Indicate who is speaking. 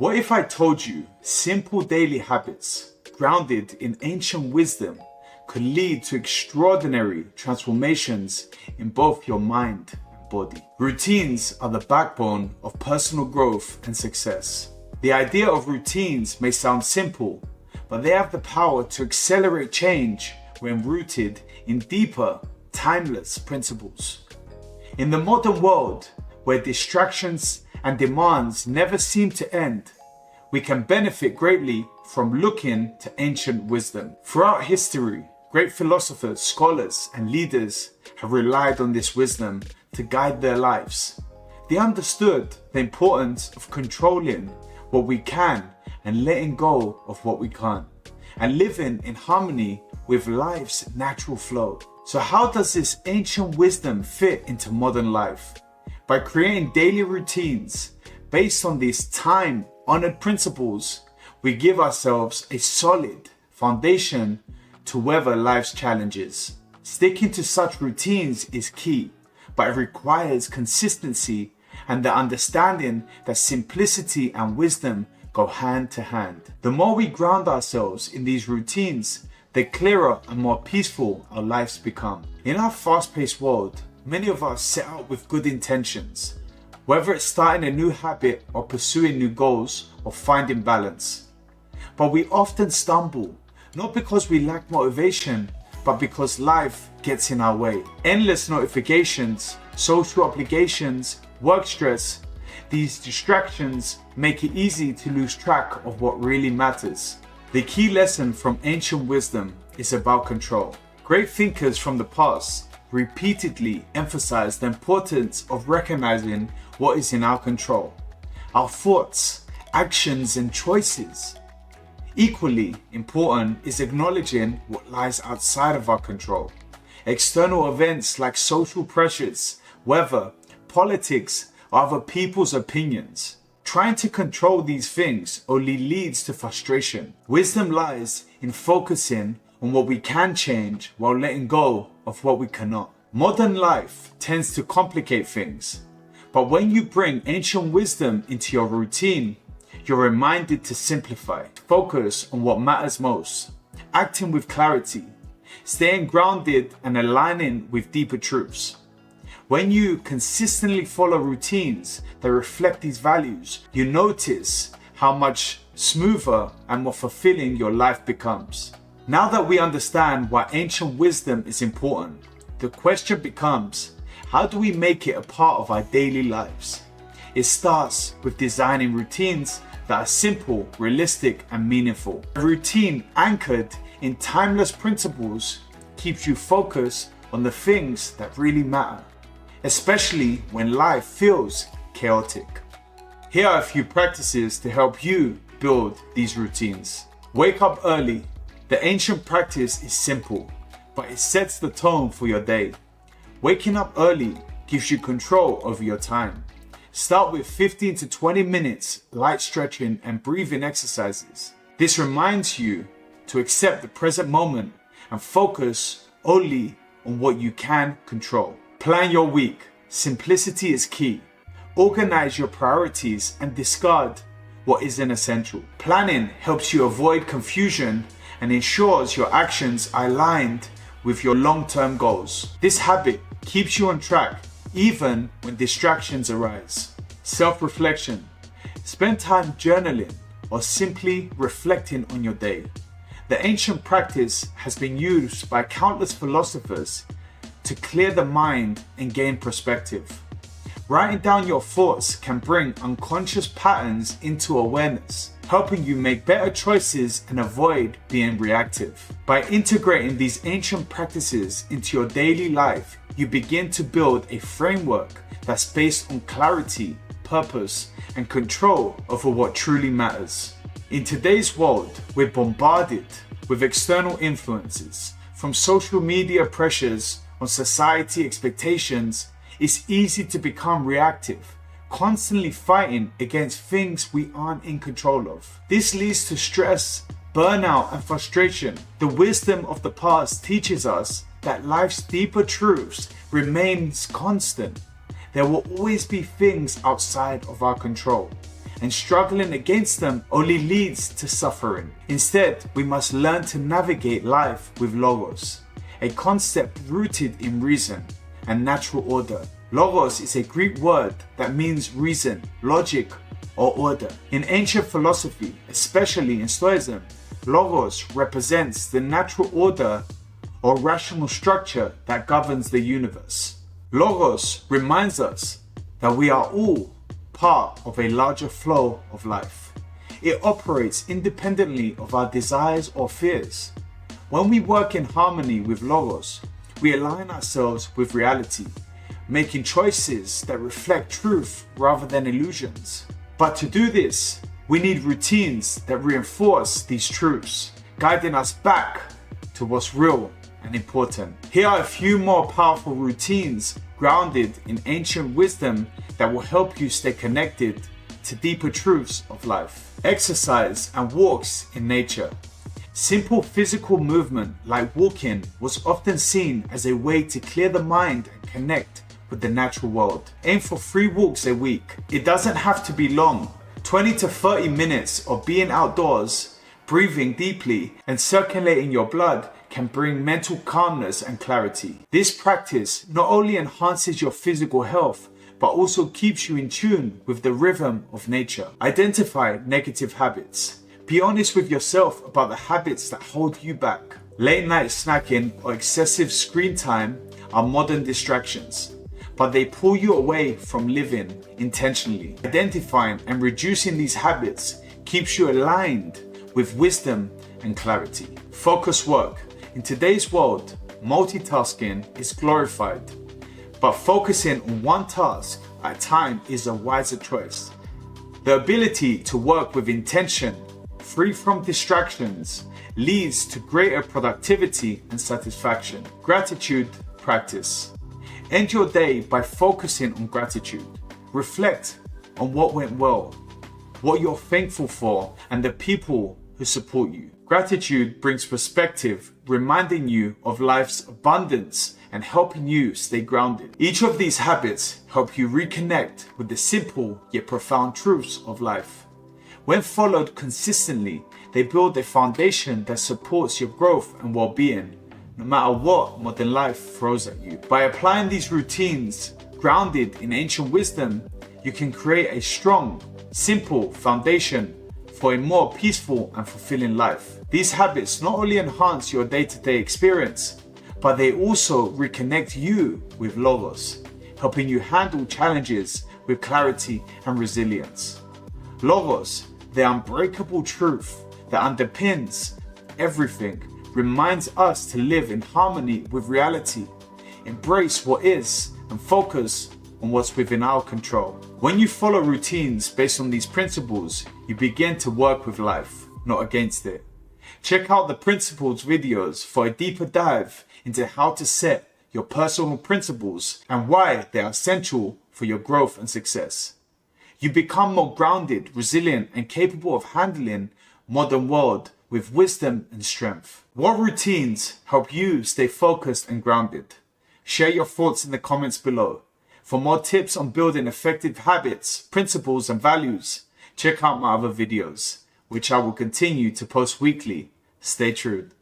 Speaker 1: What if I told you simple daily habits grounded in ancient wisdom could lead to extraordinary transformations in both your mind and body? Routines are the backbone of personal growth and success. The idea of routines may sound simple, but they have the power to accelerate change when rooted in deeper, timeless principles. In the modern world, where distractions and demands never seem to end, we can benefit greatly from looking to ancient wisdom. Throughout history, great philosophers, scholars, and leaders have relied on this wisdom to guide their lives. They understood the importance of controlling what we can and letting go of what we can't, and living in harmony with life's natural flow. So how does this ancient wisdom fit into modern life? By creating daily routines based on these time-honored principles, we give ourselves a solid foundation to weather life's challenges. Sticking to such routines is key, but it requires consistency and the understanding that simplicity and wisdom go hand to hand. The more we ground ourselves in these routines, the clearer and more peaceful our lives become. In our fast-paced world, many of us set out with good intentions, whether it's starting a new habit or pursuing new goals or finding balance. But we often stumble, not because we lack motivation, but because life gets in our way. Endless notifications, social obligations, work stress, these distractions make it easy to lose track of what really matters. The key lesson from ancient wisdom is about control. Great thinkers from the past repeatedly emphasize the importance of recognizing what is in our control, our thoughts, actions, and choices. Equally important is acknowledging what lies outside of our control. External events like social pressures, weather, politics, or other people's opinions. Trying to control these things only leads to frustration. Wisdom lies in focusing on what we can change while letting go of what we cannot. Modern life tends to complicate things, but when you bring ancient wisdom into your routine, you're reminded to simplify, focus on what matters most, acting with clarity, staying grounded and aligning with deeper truths. When you consistently follow routines that reflect these values, you notice how much smoother and more fulfilling your life becomes. Now that we understand why ancient wisdom is important, the question becomes, how do we make it a part of our daily lives? It starts with designing routines that are simple, realistic, and meaningful. A routine anchored in timeless principles keeps you focused on the things that really matter, especially when life feels chaotic. Here are a few practices to help you build these routines. Wake up early. The ancient practice is simple, but it sets the tone for your day. Waking up early gives you control over your time. Start with 15 to 20 minutes light stretching and breathing exercises. This reminds you to accept the present moment and focus only on what you can control. Plan your week. Simplicity is key. Organize your priorities and discard what isn't essential. Planning helps you avoid confusion and ensures your actions are aligned with your long-term goals. This habit keeps you on track even when distractions arise. Self-reflection. Spend time journaling or simply reflecting on your day. The ancient practice has been used by countless philosophers to clear the mind and gain perspective. Writing down your thoughts can bring unconscious patterns into awareness, helping you make better choices and avoid being reactive. By integrating these ancient practices into your daily life, you begin to build a framework that's based on clarity, purpose, and control over what truly matters. In today's world, we're bombarded with external influences, from social media pressures on society expectations. It's easy to become reactive, constantly fighting against things we aren't in control of. This leads to stress, burnout, and frustration. The wisdom of the past teaches us that life's deeper truths remains constant. There will always be things outside of our control, and struggling against them only leads to suffering. Instead, we must learn to navigate life with Logos, a concept rooted in reason and natural order. Logos is a Greek word that means reason, logic, or order. In ancient philosophy, especially in Stoicism, Logos represents the natural order or rational structure that governs the universe. Logos reminds us that we are all part of a larger flow of life. It operates independently of our desires or fears. When we work in harmony with Logos, we align ourselves with reality, making choices that reflect truth rather than illusions. But to do this, we need routines that reinforce these truths, guiding us back to what's real and important. Here are a few more powerful routines grounded in ancient wisdom that will help you stay connected to deeper truths of life. Exercise and walks in nature. Simple physical movement like walking was often seen as a way to clear the mind and connect with the natural world. Aim for 3 walks a week. It doesn't have to be long. 20 to 30 minutes of being outdoors, breathing deeply, and circulating your blood can bring mental calmness and clarity. This practice not only enhances your physical health, but also keeps you in tune with the rhythm of nature. Identify negative habits. Be honest with yourself about the habits that hold you back. Late night snacking or excessive screen time are modern distractions, but they pull you away from living intentionally. Identifying and reducing these habits keeps you aligned with wisdom and clarity. Focus work. In today's world, multitasking is glorified, but focusing on one task at a time is a wiser choice. The ability to work with intention, free from distractions, leads to greater productivity and satisfaction. Gratitude practice. End your day by focusing on gratitude. Reflect on what went well, what you're thankful for, and the people who support you. Gratitude brings perspective, reminding you of life's abundance and helping you stay grounded. Each of these habits help you reconnect with the simple yet profound truths of life. When followed consistently, they build a foundation that supports your growth and well-being, no matter what modern life throws at you. By applying these routines grounded in ancient wisdom, you can create a strong, simple foundation for a more peaceful and fulfilling life. These habits not only enhance your day-to-day experience, but they also reconnect you with Logos, helping you handle challenges with clarity and resilience. Logos, the unbreakable truth that underpins everything, reminds us to live in harmony with reality, embrace what is, and focus on what's within our control. When you follow routines based on these principles, you begin to work with life, not against it. Check out the principles videos for a deeper dive into how to set your personal principles and why they are essential for your growth and success. You become more grounded, resilient, and capable of handling modern world with wisdom and strength. What routines help you stay focused and grounded? Share your thoughts in the comments below. For more tips on building effective habits, principles, and values, check out my other videos, which I will continue to post weekly. Stay tuned.